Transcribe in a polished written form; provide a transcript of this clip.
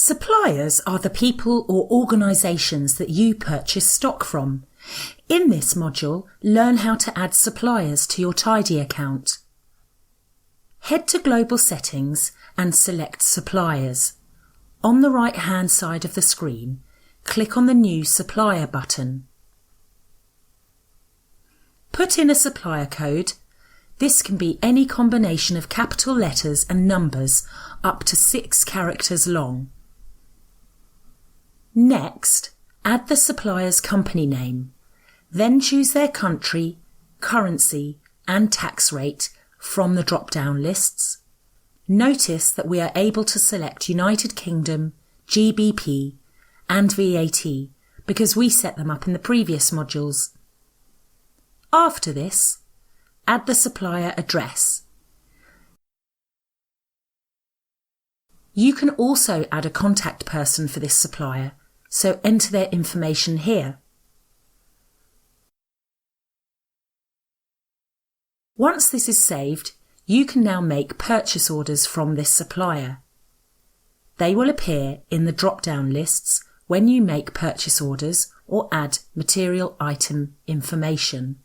Suppliers are the people or organisations that you purchase stock from. In this module, learn how to add suppliers to your Tidy account. Head to Global Settings and select Suppliers. On the right-hand side of the screen, click on the New Supplier button. Put in a supplier code. This can be any combination of capital letters and numbers up to 6 characters long. Next, add the supplier's company name. Then choose their country, currency and tax rate from the drop-down lists. Notice that we are able to select United Kingdom, GBP and VAT because we set them up in the previous modules. After this, add the supplier address. You can also add a contact person for this supplier, so enter their information here. Once this is saved, you can now make purchase orders from this supplier. They will appear in the drop-down lists when you make purchase orders or add material item information.